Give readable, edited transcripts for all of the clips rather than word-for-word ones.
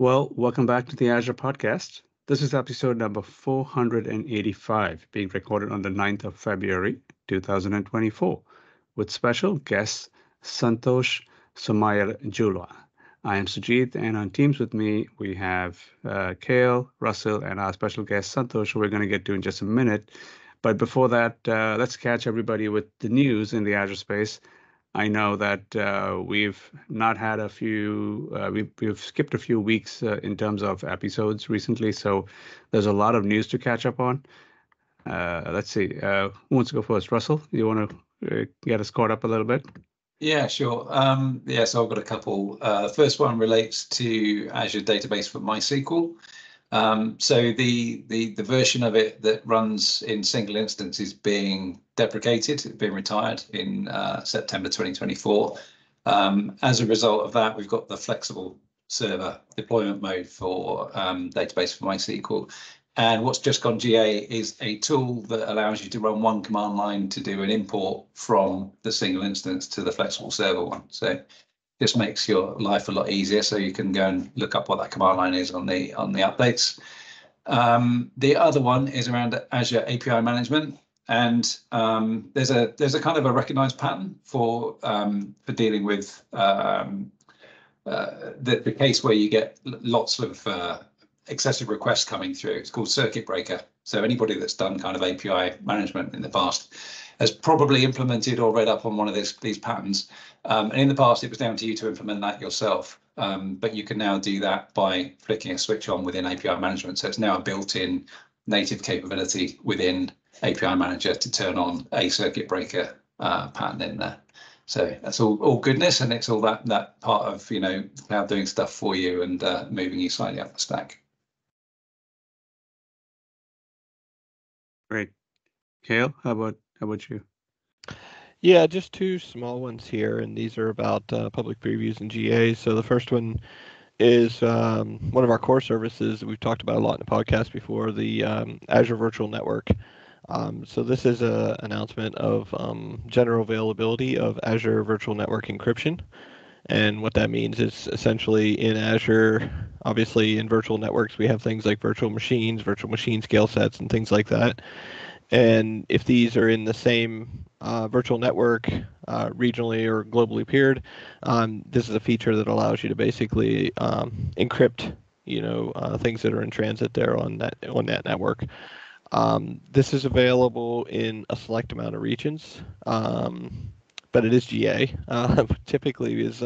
Well, welcome back to the Azure Podcast. This is episode number 485, being recorded on the 9th of February, 2024, with special guest Santosh Somayajula. I am Sujit, and on Teams with me, we have Kale, Russell, and our special guest Santosh, who we're going to get to in just a minute. But before that, let's catch everybody with the news in the Azure space. I know that we've not had a few, we've skipped a few weeks in terms of episodes recently, so there's a lot of news to catch up on. Let's see, who wants to go first? Russell, you want to get us caught up a little bit? Yeah, sure. So I've got a couple. The first one relates to Azure Database for MySQL. So the version of it that runs in single instance is being deprecated, being retired in September 2024. As a result of that, we've got the flexible server deployment mode for Database for MySQL. And what's just gone GA is a tool that allows you to run one command line to do an import from the single instance to the flexible server one. So this makes your life a lot easier, so you can go and look up what that command line is on the updates. The other one is around Azure API management, and there's a kind of a recognized pattern for dealing with the case where you get lots of excessive requests coming through. It's called circuit breaker. So anybody that's done kind of API management in the past has probably implemented or read up on one of these patterns. And in the past, it was down to you to implement that yourself. But you can now do that by flicking a switch on within API management. So it's now a built-in native capability within API Manager to turn on a circuit breaker pattern in there. So that's all goodness, and it's all that part of cloud doing stuff for you and moving you slightly up the stack. Great. Kale, how about you? Yeah, just two small ones here, and these are about public previews and GA. So the first one is one of our core services that we've talked about a lot in the podcast before, the Azure Virtual Network. So this is an announcement of general availability of Azure Virtual Network encryption. And what that means is essentially in Azure, obviously in virtual networks, we have things like virtual machine scale sets, and things like that. And if these are in the same virtual network, regionally or globally peered, this is a feature that allows you to basically encrypt, things that are in transit there on that network. This is available in a select amount of regions, but it is GA. Typically is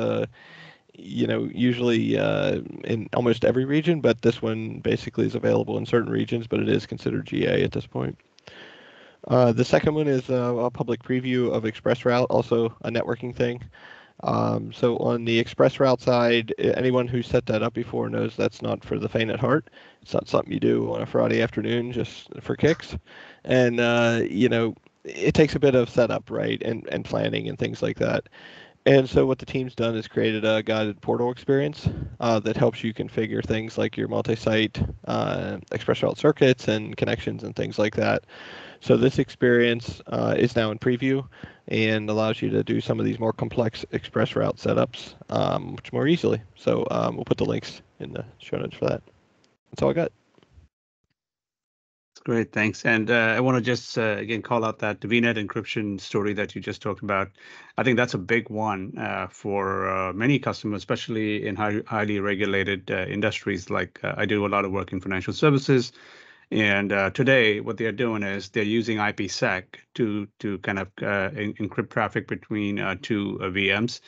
usually in almost every region, but this one basically is available in certain regions, but it is considered GA at this point. The second one is a public preview of ExpressRoute, also a networking thing. So on the ExpressRoute side, anyone who's set that up before knows that's not for the faint at heart. It's not something you do on a Friday afternoon just for kicks. And, it takes a bit of setup, right, and planning and things like that. And so what the team's done is created a guided portal experience that helps you configure things like your multi-site ExpressRoute circuits and connections and things like that. So this experience is now in preview and allows you to do some of these more complex ExpressRoute setups much more easily. So we'll put the links in the show notes for that. That's all I got. Great, thanks. And I want to just again call out that VNet encryption story that you just talked about. I think that's a big one for many customers, especially in highly regulated industries. Like I do a lot of work in financial services, and today what they're doing is they're using IPsec to kind of encrypt traffic between two VMs.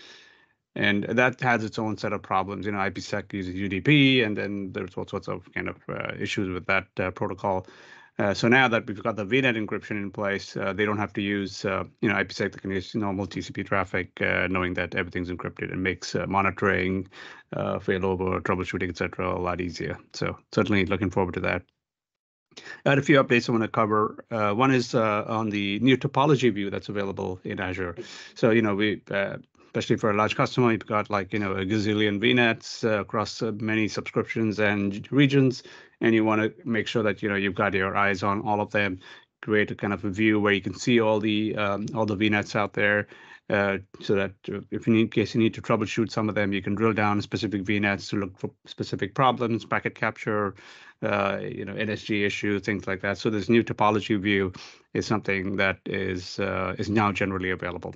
And that has its own set of problems. IPsec uses UDP, and then there's all sorts of kind of issues with that protocol. So now that we've got the VNet encryption in place, they don't have to use, IPsec. They can use normal TCP traffic, knowing that everything's encrypted, and makes monitoring, failover, troubleshooting, etc., a lot easier. So certainly looking forward to that. I had a few updates I want to cover. One is on the new topology view that's available in Azure. So, we, especially for a large customer, you've got a gazillion VNets across many subscriptions and regions, and you want to make sure that, you've got your eyes on all of them, create a kind of a view where you can see all the VNets out there. so that if in case you need to troubleshoot some of them, you can drill down specific VNets to look for specific problems, packet capture, NSG issue, things like that. So this new topology view is something that is now generally available.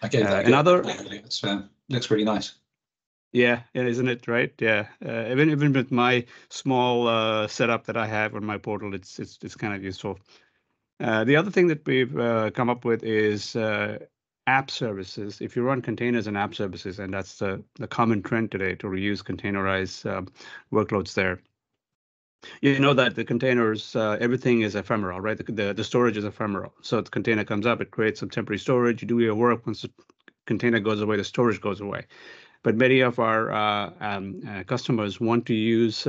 I gave that another. It looks really nice. Yeah, isn't it right? Yeah, even with my small setup that I have on my portal, it's kind of useful. The other thing that we've come up with is app services. If you run containers and app services, and that's the common trend today to reuse containerized workloads there. You know that the containers, everything is ephemeral, right? The storage is ephemeral. So the container comes up, it creates some temporary storage. You do your work. Once the container goes away, the storage goes away. But many of our customers want to use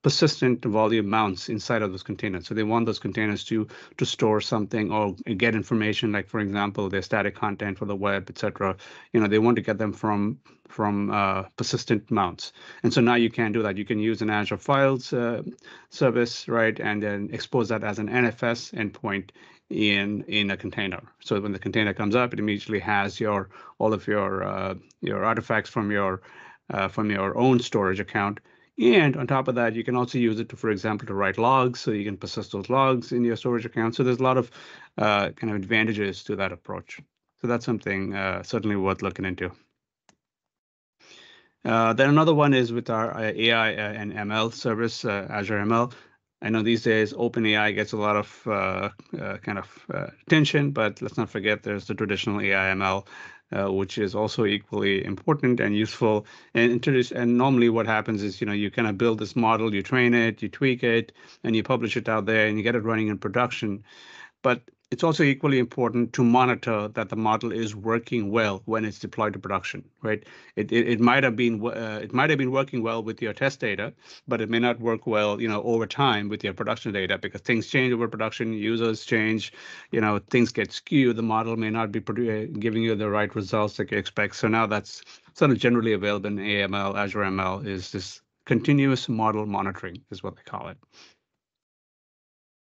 persistent volume mounts inside of those containers. So they want those containers to store something or get information, like for example, their static content for the web, etc. They want to get them from persistent mounts. And so now you can do that. You can use an Azure Files service, right, and then expose that as an NFS endpoint in a container. So when the container comes up, it immediately has all of your artifacts from your own storage account. And on top of that, you can also use it to, for example, to write logs, so you can persist those logs in your storage account. So there's a lot of kind of advantages to that approach. So that's something certainly worth looking into. Then another one is with our AI and ML service, Azure ML. I know these days OpenAI gets a lot of kind of attention, but let's not forget there's the traditional AI ML, which is also equally important and useful. And normally what happens is, you kind of build this model, you train it, you tweak it, and you publish it out there, and you get it running in production. But it's also equally important to monitor that the model is working well when it's deployed to production, right? It might have been working well with your test data, but it may not work well, over time with your production data, because things change over production, users change, things get skewed. The model may not be giving you the right results that you expect. So now that's sort of generally available in AML, Azure ML, is this continuous model monitoring is what they call it.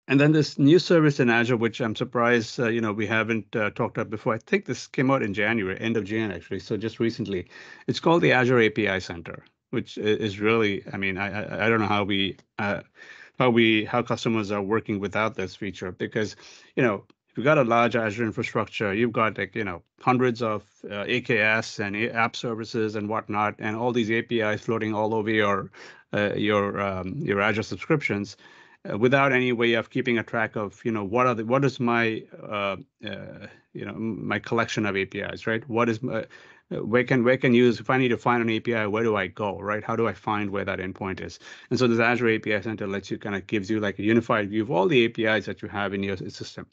And then this new service in Azure, which I'm surprised, we haven't talked about before. I think this came out in January, end of Jan, actually. So just recently, it's called the Azure API Center, which is really, I mean, I don't know how customers are working without this feature, because, if you've got a large Azure infrastructure, you've got hundreds of AKS and app services and whatnot, and all these APIs floating all over your Azure subscriptions. Without any way of keeping a track of, what is my, my collection of APIs, right? What is where can use, if I need to find an API, where do I go, right? How do I find where that endpoint is? And so this Azure API Center gives you like a unified view of all the APIs that you have in your system.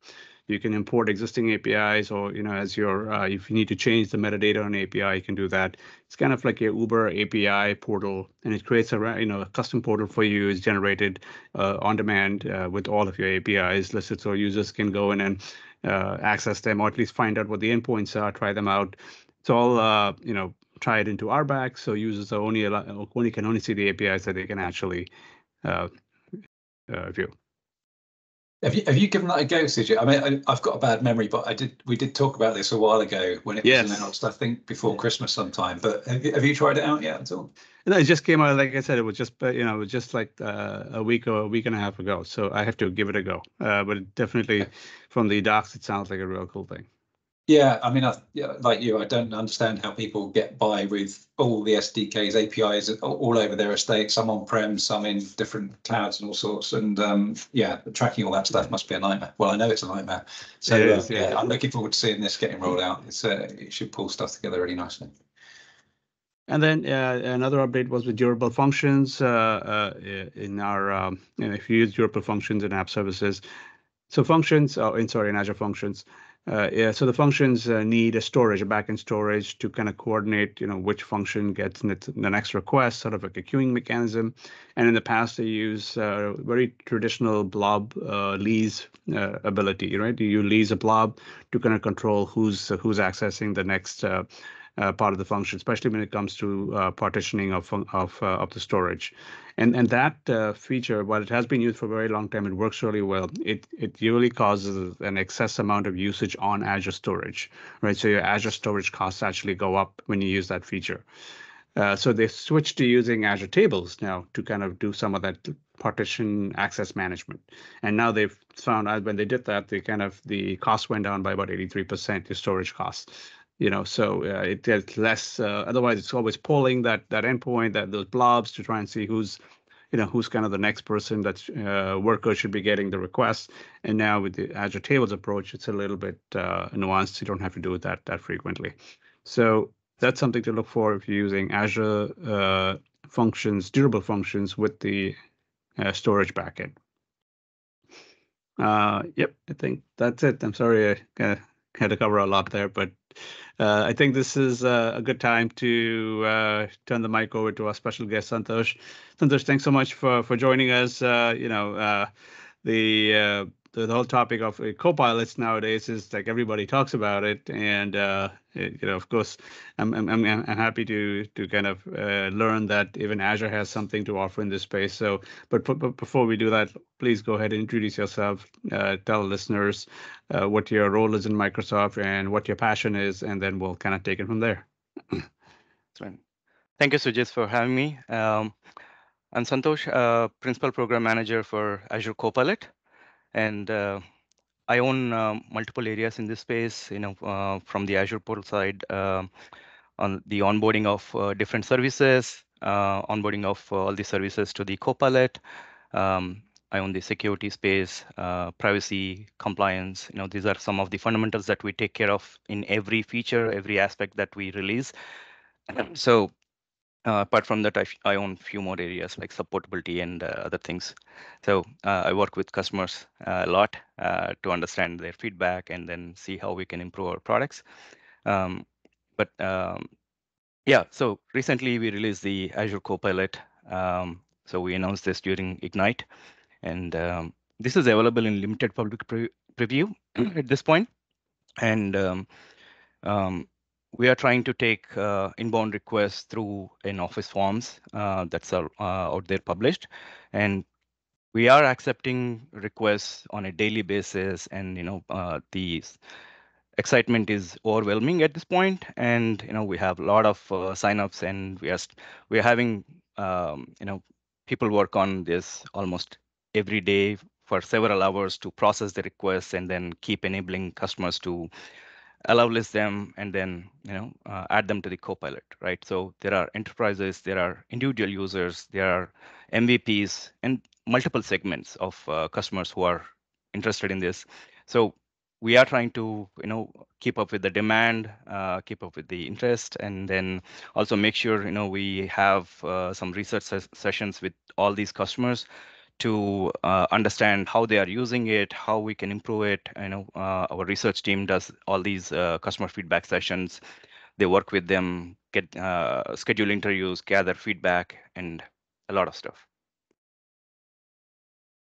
You can import existing APIs, or as if you need to change the metadata on API, you can do that. It's kind of like a Uber API portal, and it creates a custom portal for you. Is generated on demand with all of your APIs listed, so users can go in and access them, or at least find out what the endpoints are, try them out. It's all try it into RBAC, so users are can only see the APIs that they can actually view. Have you given that a go, CJ? I mean, I've got a bad memory, but we did talk about this a while ago when it was announced, I think before Christmas sometime. But have you tried it out yet at all? No, it just came out, like I said, it was just like a week or a week and a half ago. So I have to give it a go. But definitely from the docs, it sounds like a real cool thing. Yeah, I mean, like you, I don't understand how people get by with all the SDKs, APIs all over their estate, some on-prem, some in different clouds and all sorts. And tracking all that stuff must be a nightmare. Well, I know it's a nightmare. So I'm looking forward to seeing this getting rolled out. It should pull stuff together really nicely. And then another update was with durable functions in our, if you use durable functions in app services. So functions, in Azure Functions. So the functions need a backend storage to kind of coordinate, which function gets the next request, sort of like a queuing mechanism. And in the past, they use very traditional blob lease ability, right? You lease a blob to kind of control who's accessing the next part of the function, especially when it comes to partitioning of the storage. And that feature, while it has been used for a very long time, it works really well. It usually causes an excess amount of usage on Azure storage, right? So your Azure storage costs actually go up when you use that feature. So they switched to using Azure Tables now to kind of do some of that partition access management. And now they've found out when they did that, the cost went down by about 83%, the storage costs. So it gets less. Otherwise, it's always pulling that endpoint, those blobs to try and see who's kind of the next person that's worker should be getting the request. And now with the Azure Tables approach, it's a little bit nuanced. You don't have to do it that frequently. So that's something to look for if you're using Azure functions, durable functions with the storage backend. Yep, I think that's it. I'm sorry I had to cover a lot there, but I think this is a good time to turn the mic over to our special guest, Santosh. Santosh, thanks so much for joining us. The whole topic of copilots nowadays is like everybody talks about it, and of course, I'm happy to kind of learn that even Azure has something to offer in this space. So, but before we do that, please go ahead and introduce yourself. Tell listeners what your role is in Microsoft and what your passion is, and then we'll kind of take it from there. Thank you, Sujit, for having me. I'm Santosh, Principal Program Manager for Azure Copilot, and I own multiple areas in this space. From the Azure Portal side, on the onboarding of different services, onboarding of all the services to the Copilot. I own the security space, privacy, compliance. These are some of the fundamentals that we take care of in every feature, every aspect that we release. So apart from that, I own a few more areas like supportability and other things. So I work with customers a lot to understand their feedback and then see how we can improve our products. Yeah, so recently we released the Azure Copilot. So we announced this during Ignite, and this is available in limited public preview at this point. And we are trying to take inbound requests through an Office Forms that's out there published, and we are accepting requests on a daily basis. And the excitement is overwhelming at this point, and we have a lot of signups, and we're having people work on this almost every day for several hours to process the requests and then keep enabling customers to allow list them and then add them to the Copilot, right? So there are enterprises, there are individual users, there are MVPs, and multiple segments of customers who are interested in this. So we are trying to keep up with the demand, keep up with the interest, and then also make sure we have some research sessions with all these customers to understand how they are using it, how we can improve it. Our research team does all these customer feedback sessions. They work with them, get schedule interviews, gather feedback, and a lot of stuff.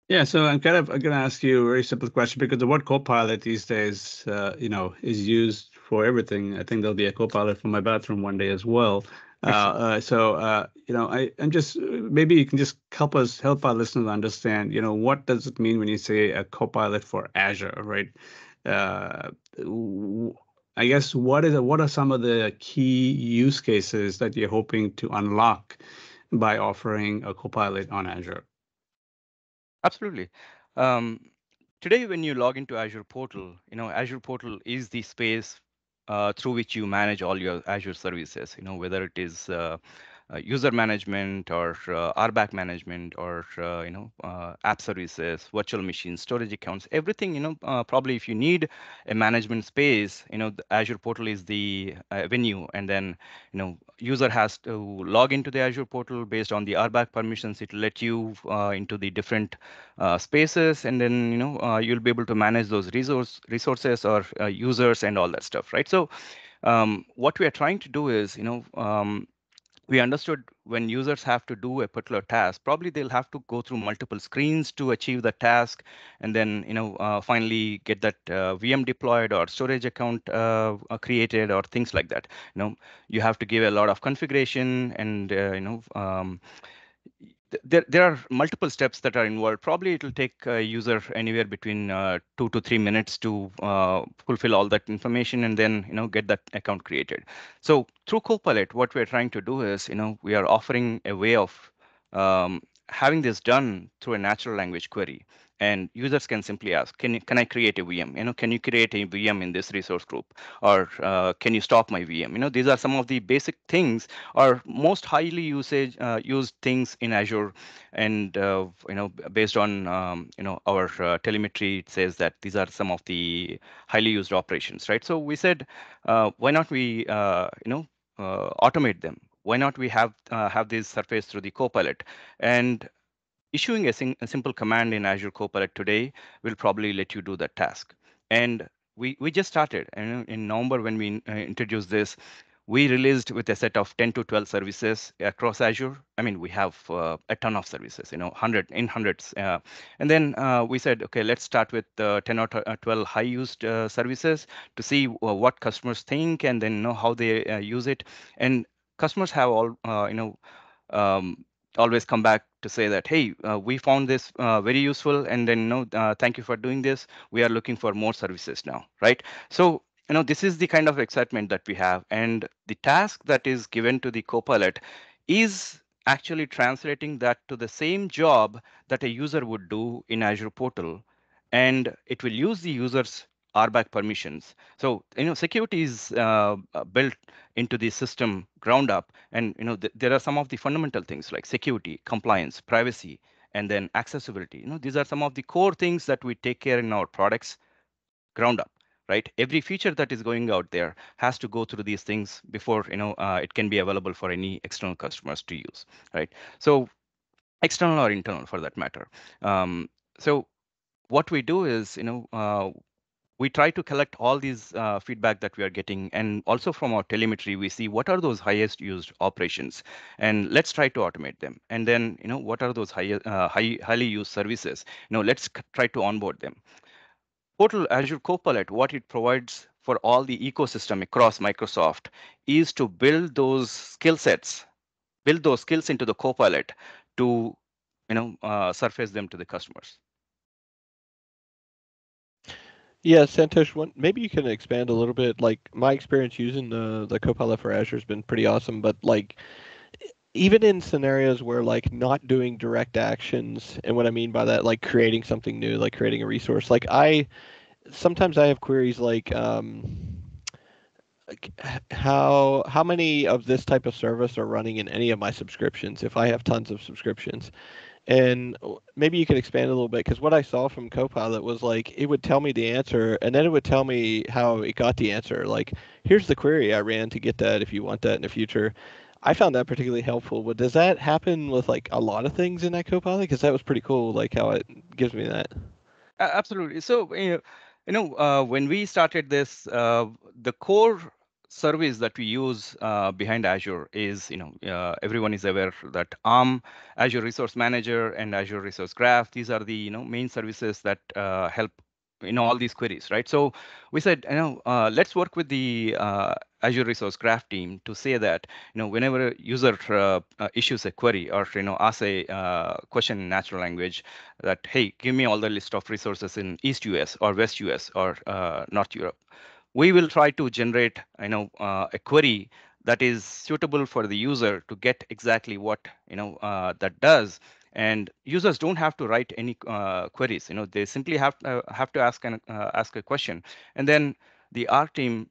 Yeah, so I'm going to ask you a very simple question because the word Copilot these days, is used for everything. I think there'll be a Copilot for my bathroom one day as well. I'm just maybe you can just help our listeners understand, what does it mean when you say a Copilot for Azure, right? I guess what are some of the key use cases that you're hoping to unlock by offering a Copilot on Azure? Absolutely. Today, when you log into Azure Portal, Azure Portal is the space through which you manage all your Azure services. Whether it is user management or RBAC management or app services, virtual machines, storage accounts, everything. Probably if you need a management space, the Azure Portal is the venue, and then user has to log into the Azure Portal based on the RBAC permissions. It will let you into the different spaces, and then you'll be able to manage those resources or users and all that stuff, right? So what we are trying to do is we understood when users have to do a particular task, probably they'll have to go through multiple screens to achieve the task, and then finally get that VM deployed or storage account created or things like that. You have to give a lot of configuration, and there are multiple steps that are involved. Probably it will take a user anywhere between 2 to 3 minutes to fulfill all that information, and then get that account created. So through Copilot, what we're trying to do is we are offering a way of having this done through a natural language query. And users can simply ask, can I create a VM? Can you create a VM in this resource group? Or can you stop my VM? These are some of the basic things or most highly used things in Azure. And based on our telemetry, it says that these are some of the highly used operations, right? So we said, why not we automate them? Why not we have this surface through the Copilot? And issuing a simple command in Azure Copilot today will probably let you do that task. And we just started, and in November when we introduced this, we released with a set of 10 to 12 services across Azure. I mean, we have a ton of services, hundreds. And then we said, okay, let's start with 10 or 12 high used services to see what customers think, and then know how they use it. And customers have um, always come back to say that, hey, we found this very useful, and then thank you for doing this. We are looking for more services now, right? So this is the kind of excitement that we have, and the task that is given to the Copilot is actually translating that to the same job that a user would do in Azure Portal, and it will use the user's RBAC permissions. So security is built into the system ground up, and there are some of the fundamental things like security, compliance, privacy, and then accessibility. These are some of the core things that we take care in our products ground up, right? Every feature that is going out there has to go through these things before it can be available for any external customers to use, right? So external or internal for that matter. So what we do is we try to collect all these feedback that we are getting, and also from our telemetry we see what are those highest used operations, and let's try to automate them. And then what are those highly used services, let's try to onboard them. Portal Azure Copilot, what it provides for all the ecosystem across Microsoft is to build those skill sets, build those skills into the Copilot to surface them to the customers. Yeah, Santosh, maybe you can expand a little bit. Like my experience using the Copilot for Azure has been pretty awesome, but like even in scenarios where like not doing direct actions, and what I mean by that, like creating something new, like creating a resource, like sometimes I have queries like how many of this type of service are running in any of my subscriptions if I have tons of subscriptions. And maybe you could expand a little bit, because what I saw from Copilot was like it would tell me the answer, and then it would tell me how it got the answer. Like, here's the query I ran to get that if you want that in the future. I found that particularly helpful. But does that happen with like a lot of things in that Copilot? Because that was pretty cool, like how it gives me that. Absolutely. So, when we started this, the core service that we use behind Azure is, everyone is aware that ARM, Azure Resource Manager, and Azure Resource Graph, these are the, main services that help all these queries, right? So we said, let's work with the Azure Resource Graph team to say that, whenever a user issues a query or, asks a question in natural language, that, hey, give me all the list of resources in East US or West US or North Europe, we will try to generate a query that is suitable for the user to get exactly what that does. And users don't have to write any queries. They simply have to ask a question, and then the R team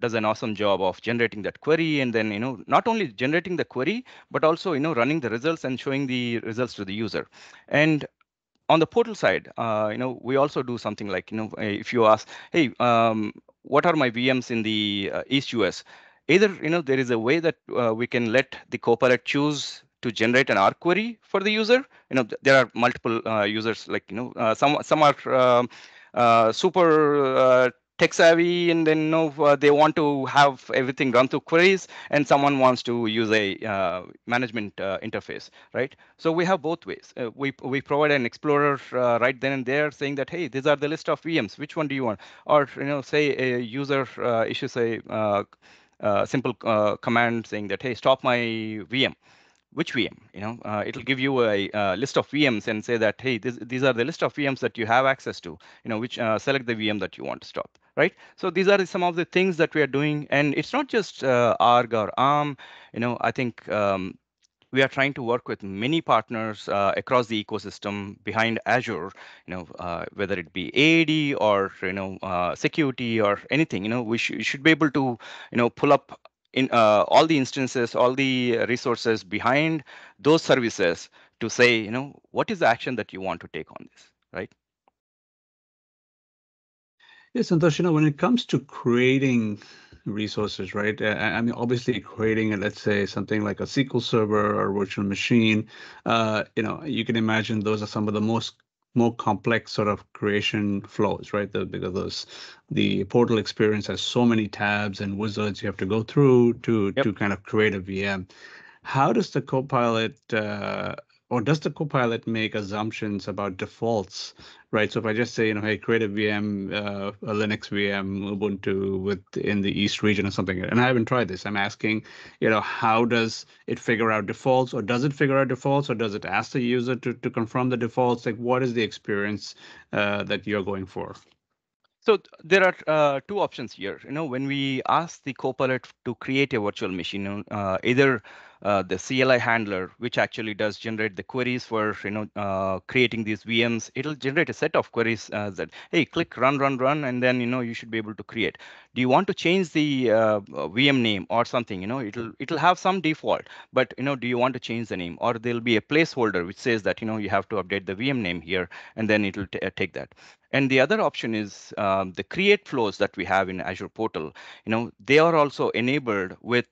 does an awesome job of generating that query, and then not only generating the query but also running the results and showing the results to the user. And on the portal side, we also do something like, if you ask, hey, what are my VMs in the East US? Either, there is a way that we can let the Copilot choose to generate an R query for the user. There are multiple users, like, some are super tech savvy, and then they want to have everything run through queries, and someone wants to use a management interface, right? So we have both ways. We provide an explorer right then and there, saying that, hey, these are the list of VMs. Which one do you want? Or say a user issues a simple command saying that, hey, stop my VM. Which VM? It'll give you a list of VMs and say that, hey, these are the list of VMs that you have access to. Which select the VM that you want to stop, right? So these are some of the things that we are doing, and it's not just ARG or ARM. I think we are trying to work with many partners across the ecosystem behind Azure, whether it be AAD or security or anything. We should be able to pull up in all the instances, all the resources behind those services to say, what is the action that you want to take on this, right? Yes, Santosh, when it comes to creating resources, right? I mean, obviously creating, let's say, something like a SQL server or virtual machine, you can imagine those are some of the more complex sort of creation flows, right? Because the portal experience has so many tabs and wizards you have to go through Yep. to kind of create a VM. How does the Copilot or does the Copilot make assumptions about defaults, right? So if I just say, hey, create a VM, a Linux VM, Ubuntu in the East region or something, and I haven't tried this, I'm asking, how does it figure out defaults, or does it figure out defaults, or does it ask the user to confirm the defaults? Like, what is the experience that you're going for? So there are two options here. When we ask the Copilot to create a virtual machine, either the CLI handler, which actually does generate the queries for creating these VMs, it'll generate a set of queries that, hey, click run, and then you should be able to create. Do you want to change the VM name or something? It'll have some default, but do you want to change the name? Or there'll be a placeholder which says that you have to update the VM name here, and then it'll take that. And the other option is the create flows that we have in Azure Portal. They are also enabled with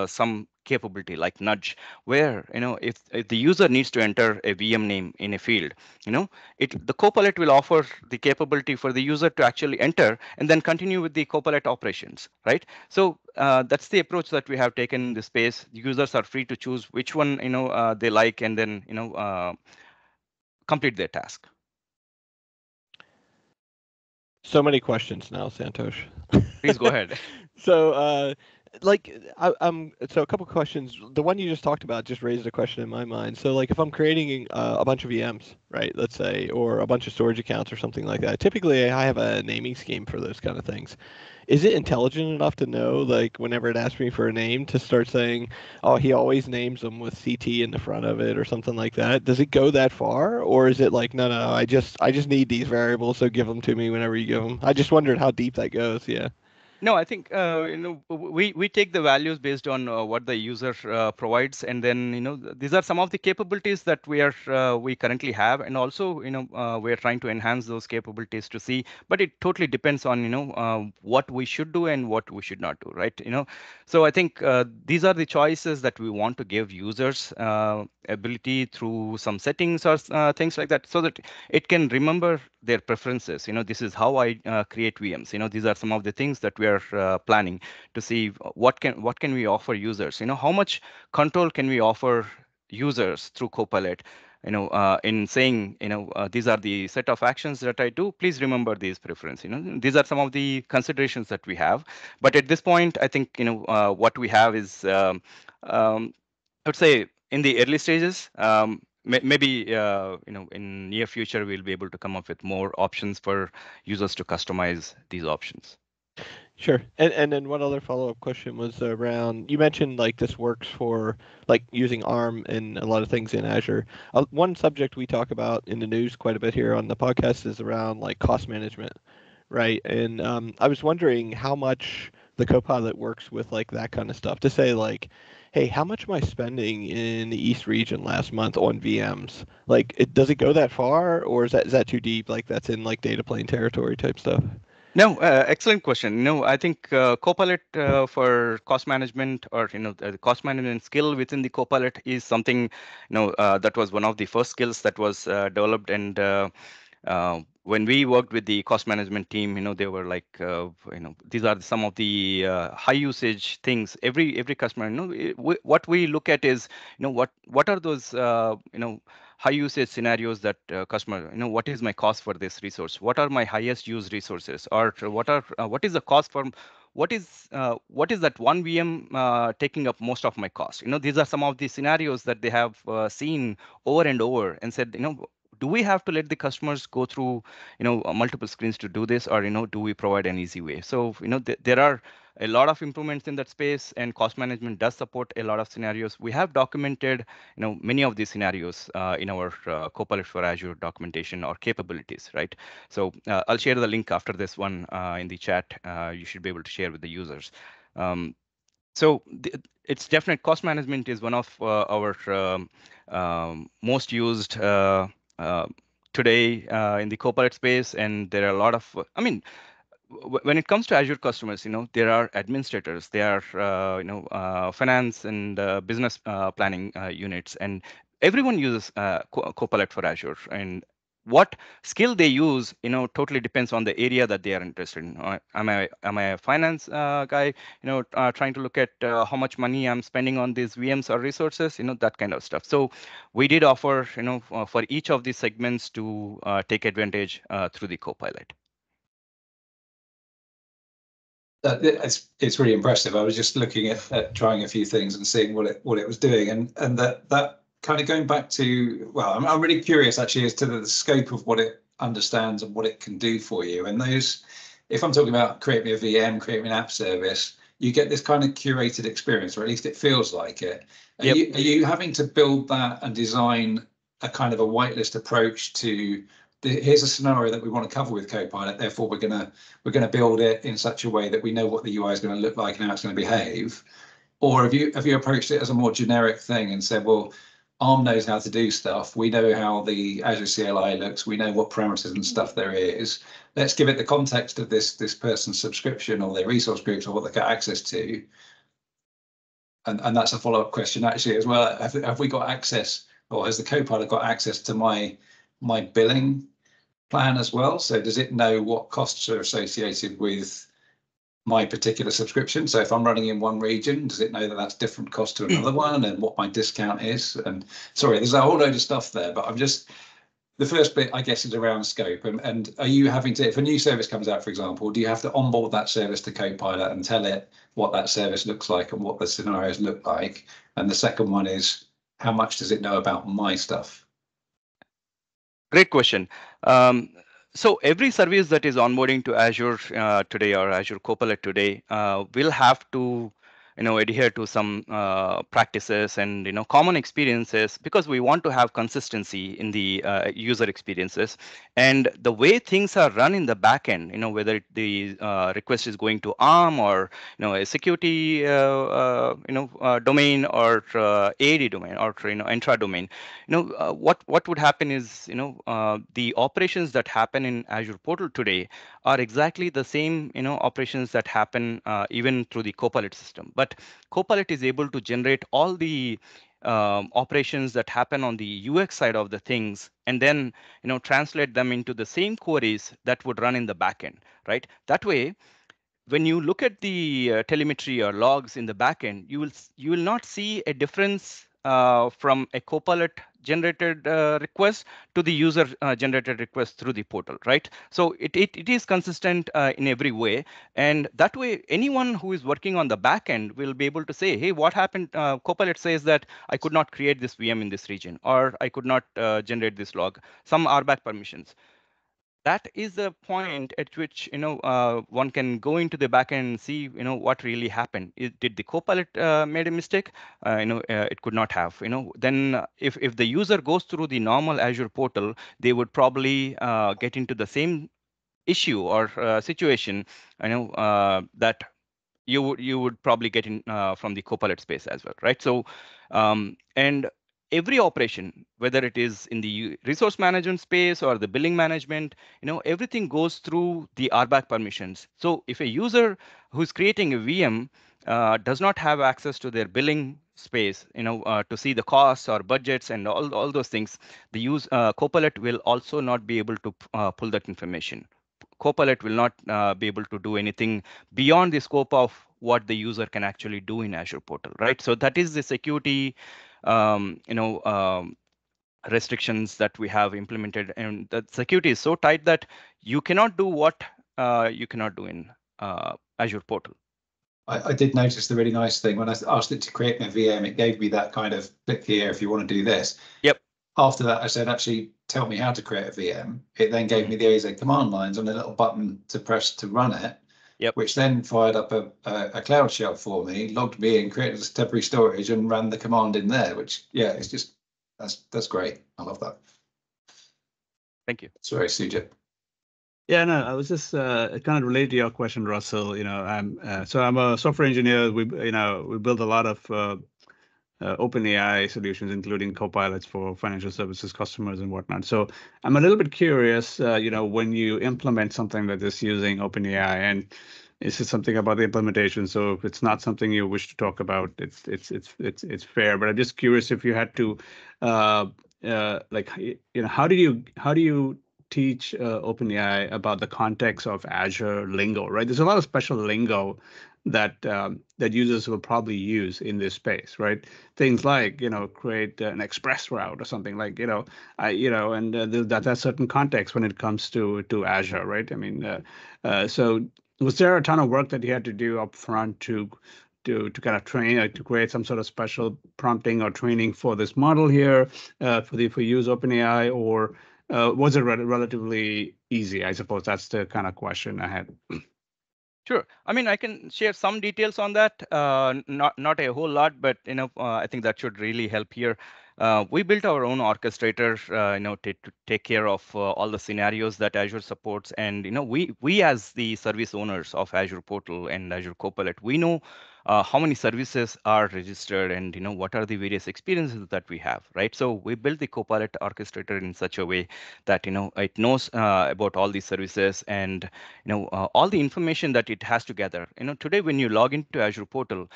some capability like nudge, where if the user needs to enter a VM name in a field, the Copilot will offer the capability for the user to actually enter and then continue with the Copilot operations, right? So that's the approach that we have taken in this space. The users are free to choose which one they like, and then complete their task. So many questions now, Santosh. Please go ahead. So, so a couple questions. The one you just talked about just raised a question in my mind. So, like, if I'm creating a bunch of VMs, right, let's say, or a bunch of storage accounts or something like that, typically I have a naming scheme for those kind of things. Is it intelligent enough to know, like, whenever it asks me for a name, to start saying, oh, he always names them with CT in the front of it or something like that? Does it go that far, or is it like, no, I just need these variables, so give them to me whenever you give them? I just wondered how deep that goes. Yeah. No, I think we take the values based on what the user provides, and then these are some of the capabilities that we currently have, and also we are trying to enhance those capabilities to see. But it totally depends on what we should do and what we should not do, right? So I think these are the choices that we want to give users ability through some settings or things like that, so that it can remember their preferences. This is how I create VMs. These are some of the things that we are planning to see what can we offer users. How much control can we offer users through Copilot. In saying, these are the set of actions that I do. Please remember these preferences. These are some of the considerations that we have. But at this point, I think what we have is, I would say, in the early stages. Maybe in near future we'll be able to come up with more options for users to customize these options. Sure. And then one other follow-up question was around, you mentioned like this works for like using ARM and a lot of things in Azure. One subject we talk about in the news quite a bit here on the podcast is around like cost management, right? And I was wondering how much the Copilot works with like that kind of stuff to say like, hey, how much am I spending in the East region last month on VMs? Like, does it go that far, or is that too deep? Like that's in like data plane territory type stuff? No, excellent question. I think Copilot for cost management, or the cost management skill within the Copilot is something that was one of the first skills that was developed and when we worked with the cost management team, they were like, these are some of the high usage things. Every customer, what we look at is, what are those, high usage scenarios that customer, what is my cost for this resource? What are my highest use resources? Or what is the cost for what is that one VM taking up most of my cost? These are some of the scenarios that they have seen over and over and said, do we have to let the customers go through multiple screens to do this, or do we provide an easy way? So there are a lot of improvements in that space, and cost management does support a lot of scenarios. We have documented many of these scenarios in our Copilot for Azure documentation or capabilities, right? So I'll share the link after this one in the chat. You should be able to share with the users. So it's definite. Cost management is one of our most used uh, today in the Copilot space, and there are a lot of. When it comes to Azure customers, there are administrators, there are finance and business planning units, and everyone uses Copilot for Azure. And what skill they use, totally depends on the area that they are interested in. Am I a finance guy, trying to look at how much money I'm spending on these VMs or resources, that kind of stuff. So we did offer, for each of these segments to take advantage through the Copilot. It's really impressive. I was just looking at trying a few things and seeing what it was doing, and that kind of going back to, well, I'm really curious actually as to the scope of what it understands and what it can do for you. And those, if I'm talking about create me a VM, create me an app service, you get this kind of curated experience, or at least it feels like it. Are you having to build that and design a kind of a whitelist approach to here's a scenario that we want to cover with Copilot, therefore we're gonna build it in such a way that we know what the UI is going to look like and how it's going to behave? Or have you approached it as a more generic thing and said, well, ARM knows how to do stuff, we know how the Azure CLI looks, we know what parameters and stuff there is, let's give it the context of this person's subscription or their resource groups or what they get access to? And that's a follow-up question actually as well. Have we got access, or has the Copilot got access to my billing plan as well? So does it know what costs are associated with my particular subscription? So if I'm running in one region, does it know that that's different cost to another one, and what my discount is? And sorry, there's a whole load of stuff there, but I'm just, the first bit I guess is around scope. And are you having to, if a new service comes out, for example, do you have to onboard that service to Copilot and tell it what that service looks like and what the scenarios look like? And the second one is, how much does it know about my stuff? Great question. So every service that is onboarding to Azure today, or Azure Copilot today, will have to adhere to some practices and common experiences, because we want to have consistency in the user experiences. And the way things are run in the backend, whether the request is going to ARM or a security domain, or AD domain, or intra domain, what would happen is the operations that happen in Azure Portal today are exactly the same operations that happen even through the Copilot system. But Copilot is able to generate all the operations that happen on the UX side of the things, and then translate them into the same queries that would run in the backend, right? That way, when you look at the telemetry or logs in the backend, you will not see a difference from a Copilot generated request to the user generated request through the portal, right? So it is consistent in every way, and that way anyone who is working on the backend will be able to say, hey, what happened? Copilot says that I could not create this VM in this region, or I could not generate this log, some RBAC permissions. That is the point at which one can go into the backend and see what really happened. Did the Copilot made a mistake? It could not have. Then if the user goes through the normal Azure portal, they would probably get into the same issue or situation. That you would probably get in from the Copilot space as well, right? So and every operation, whether it is in the resource management space or the billing management, everything goes through the RBAC permissions. So if a user who's creating a VM does not have access to their billing space, to see the costs or budgets and all those things, the Copilot will also not be able to pull that information. Copilot will not be able to do anything beyond the scope of what the user can actually do in Azure Portal, right? So that is the security, restrictions that we have implemented, and the security is so tight that you cannot do what you cannot do in Azure Portal. I did notice the really nice thing when I asked it to create me a VM, it gave me that kind of click here if you want to do this. Yep. After that, I said, actually, tell me how to create a VM. It then gave me the AZ command lines on a little button to press to run it, which then fired up a Cloud shell for me, logged me in, created a temporary storage, and ran the command in there, which, yeah, it's just, that's great. I love that. Thank you. Sorry, Sujit. Yeah, no, I was just kind of related to your question, Russell. I'm a software engineer. We build a lot of OpenAI solutions, including Copilots for financial services customers and whatnot. So I'm a little bit curious, when you implement something that is using OpenAI, and this is something about the implementation. So if it's not something you wish to talk about, it's fair. But I'm just curious if you had to, how do you teach OpenAI about the context of Azure lingo, right? There's a lot of special lingo that that users will probably use in this space, right? Things like create an express route or something like that has certain context when it comes to Azure, right? I mean, so was there a ton of work that you had to do up front to kind of train to create some sort of special prompting or training for this model here for use OpenAI, or was it relatively easy? I suppose that's the kind of question I had. Sure. I mean, I can share some details on that. Not a whole lot, but I think that should really help here. We built our own orchestrator, to take care of all the scenarios that Azure supports, and we as the service owners of Azure Portal and Azure Copilot, we know how many services are registered and what are the various experiences that we have, right? So we built the Copilot orchestrator in such a way that it knows about all these services and all the information that it has to gather. Today when you log into Azure Portal,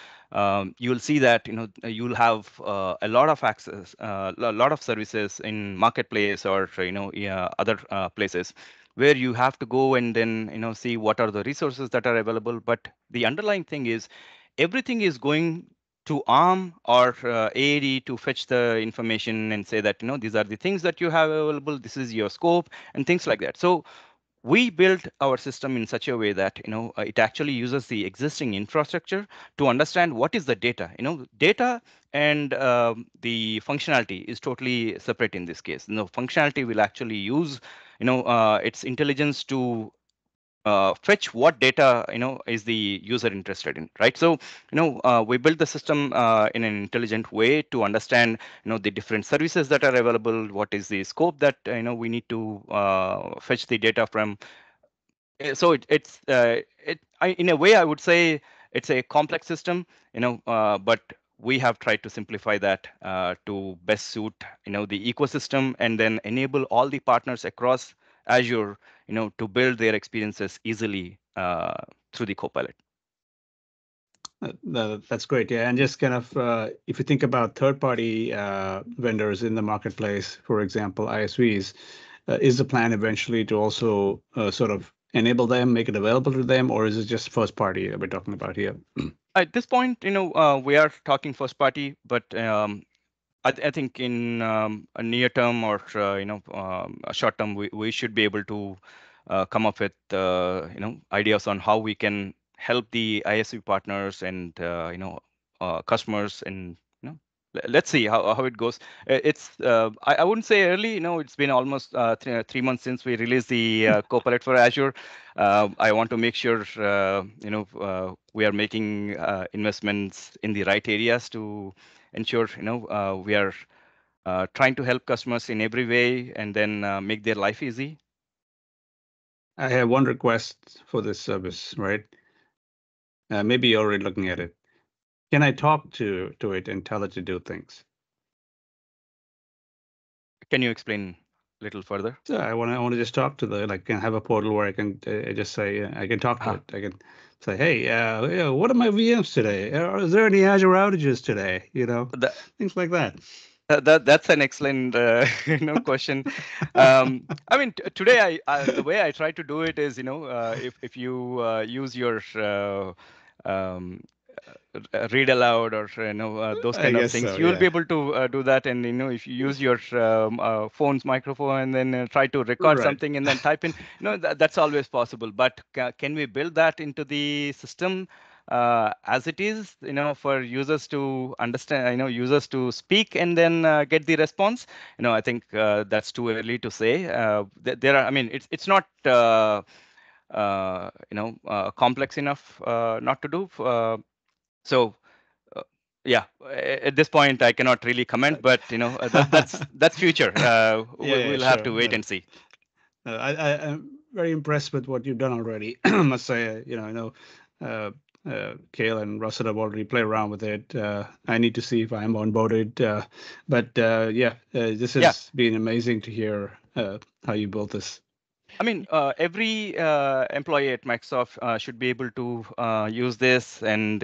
you'll see that you'll have a lot of access, a lot of services in marketplace or other places where you have to go and then see what are the resources that are available. But the underlying thing is everything is going to ARM or AAD to fetch the information and say that these are the things that you have available, this is your scope and things like that. So we built our system in such a way that it actually uses the existing infrastructure to understand what is the data. Data and the functionality is totally separate in this case. Functionality will actually use its intelligence to fetch what data is the user interested in, right? So we built the system in an intelligent way to understand the different services that are available, what is the scope that we need to fetch the data from. So in a way I would say it's a complex system, but we have tried to simplify that to best suit the ecosystem and then enable all the partners across Azure to build their experiences easily through the Copilot. That's great. Yeah, and just kind of if you think about third-party vendors in the marketplace, for example, ISVs, is the plan eventually to also sort of enable them, make it available to them, or is it just first party that we're talking about here? At this point, we are talking first party, but I think in a near term or a short term, we should be able to come up with ideas on how we can help the ISV partners and customers, and let's see how it goes. It's I wouldn't say early. It's been almost 3 months since we released the Copilot for Azure. I want to make sure we are making investments in the right areas to ensure we are trying to help customers in every way and then make their life easy. I have one request for this service, right? Maybe you're already looking at it. Can I talk to it and tell it to do things? Can you explain? little further? So I want to just talk to can have a portal where I can just say I can talk to Ah. it. I can say, hey, what are my VMs today? Is there any Azure outages today? Things like that. That's an excellent question. I mean, today the way I try to do it is, if you use your um, read aloud or those I kind of guess things, so. you will be Yeah. able to do that. And if you use your phone's microphone and then try to record Right. something and then type in, that's always possible. But can we build that into the system as it is, for users to understand, users to speak and then get the response? I think that's too early to say. There are, I mean, it's not complex enough not to do. So uh, yeah, at this point I cannot really comment, but that's future. Yeah, We'll have sure. to wait and see. I'm very impressed with what you've done already. I must say, I know Kale and Russell have already played around with it. I need to see if I'm onboarded. But this Yeah. has been amazing to hear how you built this. I mean, every employee at Microsoft should be able to use this, and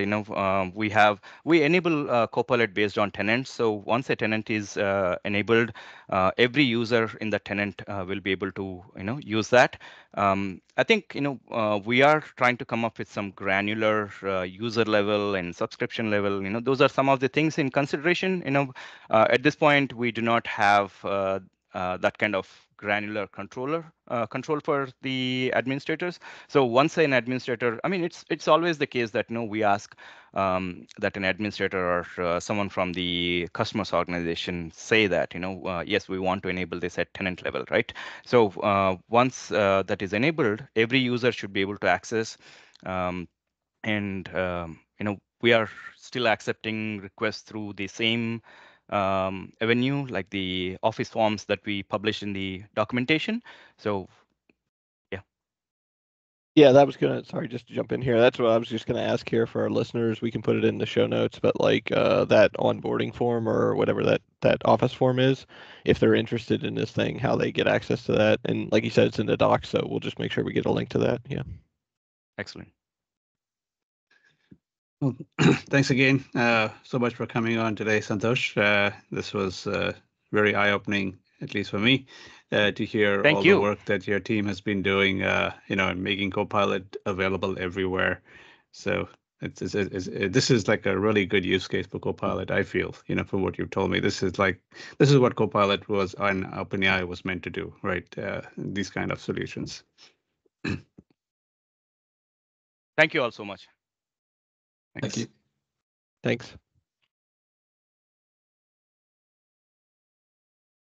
we enable Copilot based on tenants. So once a tenant is enabled, every user in the tenant will be able to use that. I think we are trying to come up with some granular user level and subscription level. Those are some of the things in consideration. At this point, we do not have that kind of granular control for the administrators. So once an administrator, I mean, it's always the case that we ask that an administrator or someone from the customers organization say that yes, we want to enable this at tenant level, right? So once that is enabled, every user should be able to access. And we are still accepting requests through the same avenue, like the Office forms that we publish in the documentation. So yeah. Yeah, that was sorry, just to jump in here. That's what I was just gonna ask here for our listeners. We can put it in the show notes, but like that onboarding form or whatever that Office form is, if they're interested in this thing, how they get access to that. And like you said, it's in the docs, so we'll just make sure we get a link to that. Yeah. Excellent. Well, thanks again so much for coming on today, Santosh. This was very eye-opening, at least for me, to hear Thank all you. the work that your team has been doing, and making Copilot available everywhere. So this is like a really good use case for Copilot, I feel, from what you've told me. This is what Copilot was on OpenAI was meant to do, right? These kind of solutions. Thank you all so much. Thanks. Thank you. Thanks.